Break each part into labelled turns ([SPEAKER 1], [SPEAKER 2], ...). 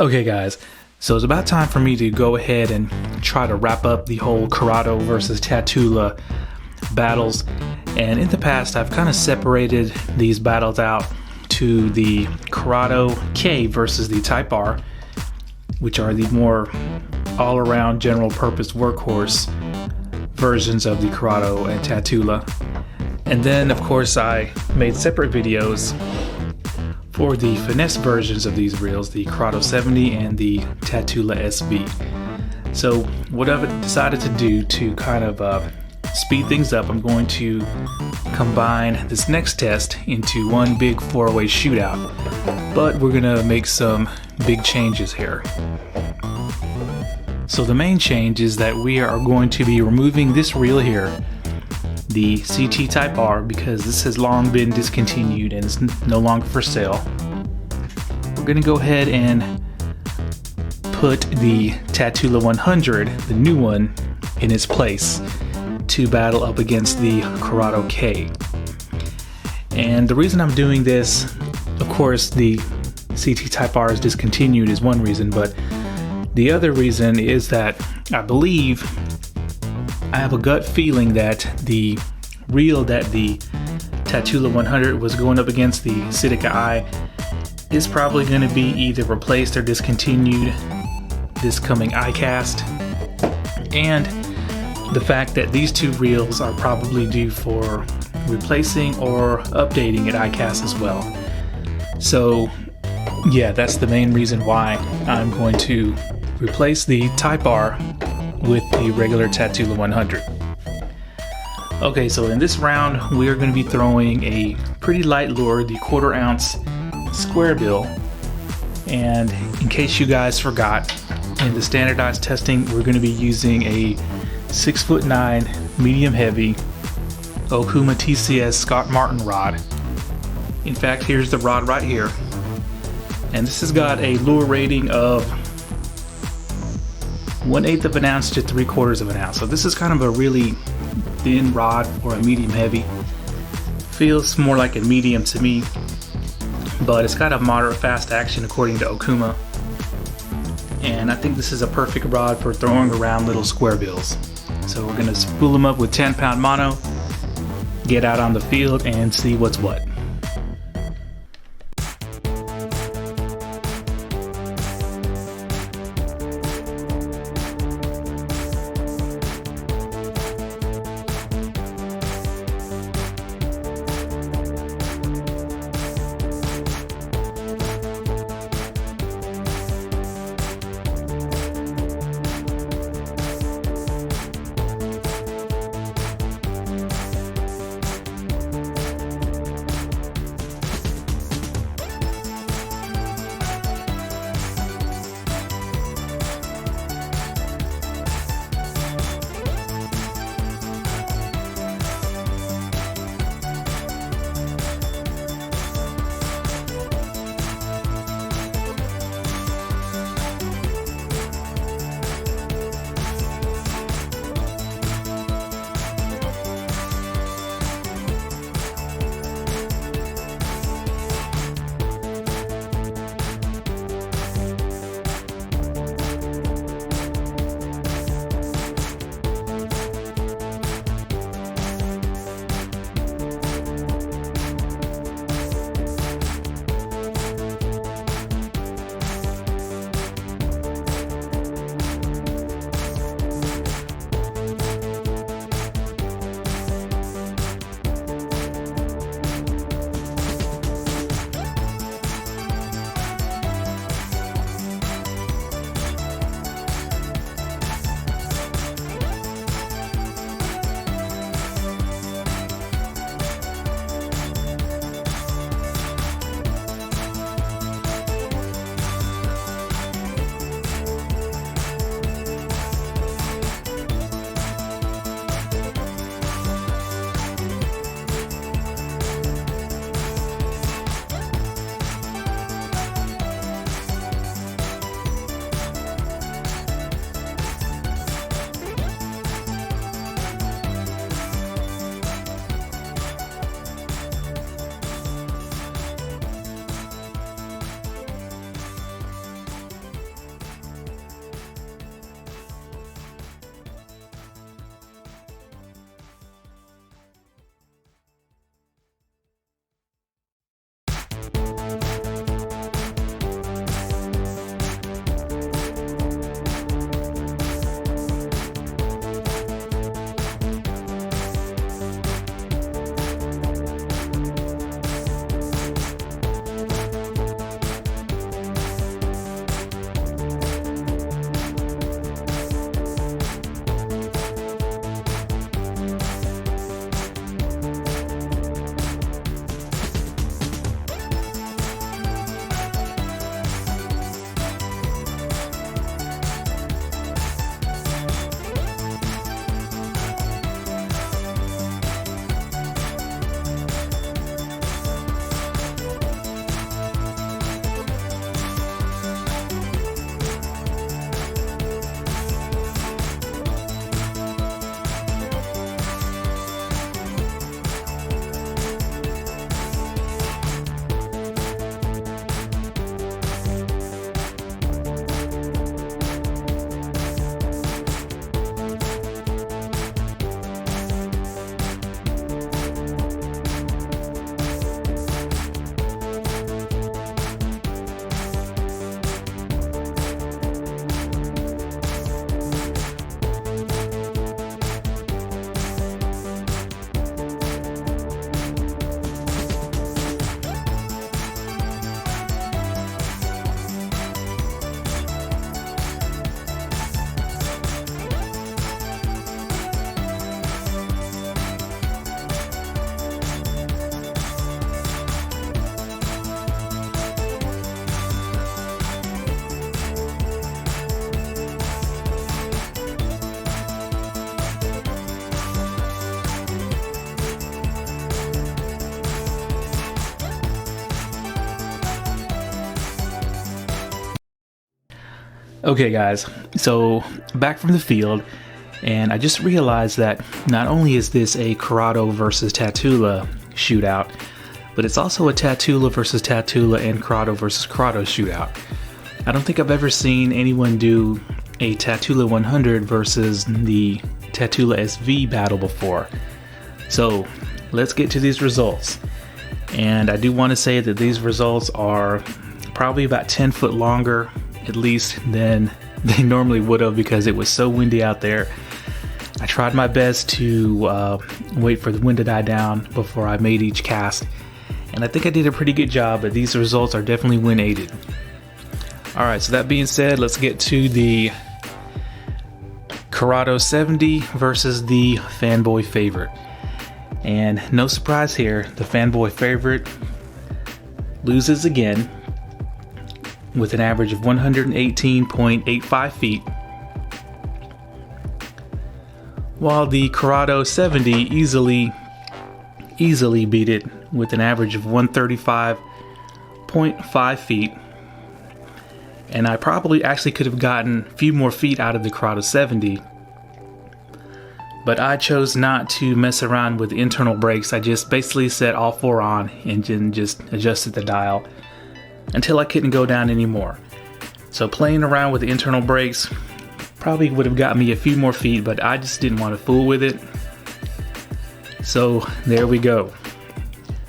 [SPEAKER 1] Okay guys, so it's about time for me to go ahead and try to wrap up the whole Curado versus Tatula battles. And in the past I've kind of separated these battles out to the Curado K versus the Type R, which are the more all-around general purpose workhorse versions of the Curado and Tatula. And then of course I made separate videos for the Finesse versions of these reels, the Curado 70 and the Tatula SV. So what I've decided to do to kind of speed things up, I'm going to combine this next test into one big 4-way shootout, but we're gonna make some big changes here. So the main change is that we are going to be removing this reel here, the CT Type R, because this has long been discontinued and is no longer for sale. We're going to go ahead and put the Tatula 100, the new one, in its place to battle up against the Curado K. And the reason I'm doing this, of course the CT Type R is discontinued is one reason, but the other reason is that I believe, I have a gut feeling that the reel that the Tatula 100 was going up against, the CITICA I, is probably going to be either replaced or discontinued this coming iCast. And the fact that these two reels are probably due for replacing or updating at iCast as well. So yeah, that's the main reason why I'm going to replace the Type R with the regular Tatula 100. Okay, so in this round we are going to be throwing a pretty light lure, the 1/4 ounce Squarebill. And in case you guys forgot, in the standardized testing we're going to be using a 6'9" medium heavy Okuma TCS Scott Martin rod. In fact, here's the rod right here, and this has got a lure rating of 1/8 of an ounce to 3/4 of an ounce. So this is kind of a really thin rod for a medium heavy. Feels more like a medium to me, but it's got a moderate fast action according to Okuma. And I think this is a perfect rod for throwing around little square bills. So we're gonna spool them up with 10-pound mono, get out on the field and see what's what. Okay guys, so back from the field, and I just realized that not only is this a Curado versus Tatula shootout, but it's also a Tatula versus Tatula and Curado versus Curado shootout. I don't think I've ever seen anyone do a Tatula 100 versus the Tatula SV battle before. So let's get to these results. And I do want to say that these results are probably about 10 foot longer, at least, than they normally would have, because it was so windy out there. I tried my best to wait for the wind to die down before I made each cast, and I think I did a pretty good job, but these results are definitely wind aided. Alright, so that being said, let's get to the Curado 70 versus the Fanboy Favorite. And no surprise here, the Fanboy Favorite loses again with an average of 118.85 feet, while the Curado 70 easily beat it with an average of 135.5 feet. And I probably actually could have gotten a few more feet out of the Curado 70, but I chose not to mess around with the internal brakes. I just basically set all four on and then just adjusted the dial until I couldn't go down anymore. So playing around with the internal brakes probably would have got me a few more feet, but I just didn't want to fool with it. So there we go.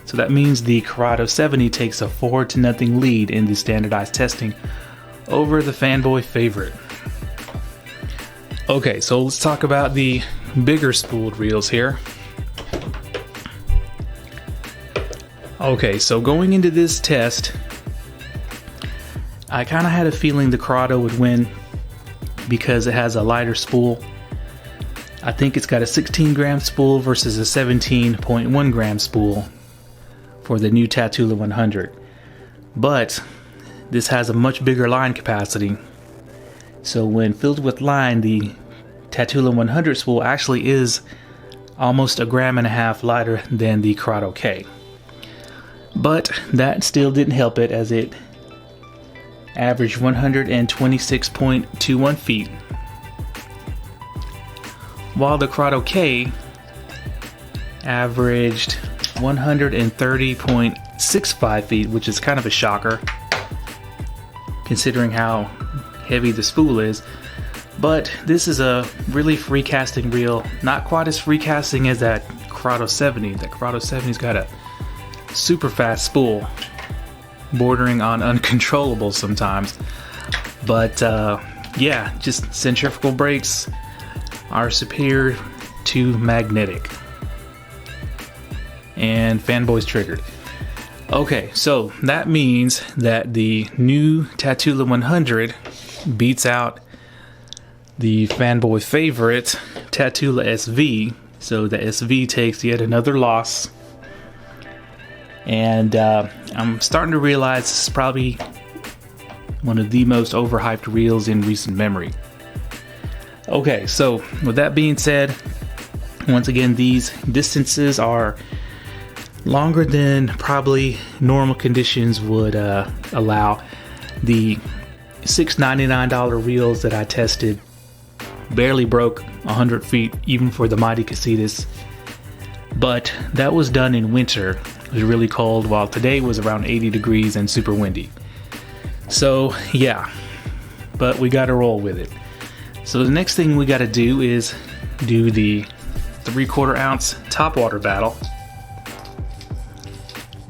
[SPEAKER 1] So that means the Curado 70 takes a 4-0 lead in the standardized testing over the Fanboy Favorite. Okay, so let's talk about the bigger spooled reels here. Okay, so going into this test, I kind of had a feeling the Curado would win because it has a lighter spool. I think it's got a 16 gram spool versus a 17.1 gram spool for the new Tatula 100. But this has a much bigger line capacity. So when filled with line, the Tatula 100 spool actually is almost 1.5 grams lighter than the Curado K. But that still didn't help it, as it averaged 126.21 feet, while the Curado K averaged 130.65 feet, which is kind of a shocker considering how heavy the spool is. But this is a really free casting reel, not quite as free casting as that Curado 70. That Curado 70's got a super fast spool, bordering on uncontrollable sometimes. But yeah, just centrifugal brakes are superior to magnetic. And Fanboy's triggered. Okay, so that means that the new Tatula 100 beats out the Fanboy Favorite Tatula SV. So the SV takes yet another loss. And I'm starting to realize this is probably one of the most overhyped reels in recent memory. Okay, so with that being said, once again, these distances are longer than probably normal conditions would allow. The $699 reels that I tested barely broke 100 feet, even for the mighty CASITAS. But that was done in winter. It was really cold, while today was around 80 degrees and super windy. So yeah, but we gotta roll with it. So the next thing we gotta do is do the 3/4 ounce topwater battle.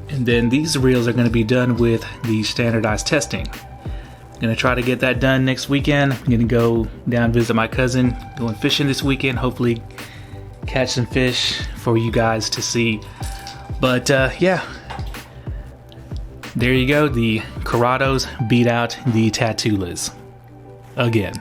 [SPEAKER 1] And then these reels are gonna be done with the standardized testing. I'm gonna try to get that done next weekend. I'm gonna go down visit my cousin, going fishing this weekend, hopefully catch some fish for you guys to see. But yeah, there you go. The Curados beat out the Tatulas again.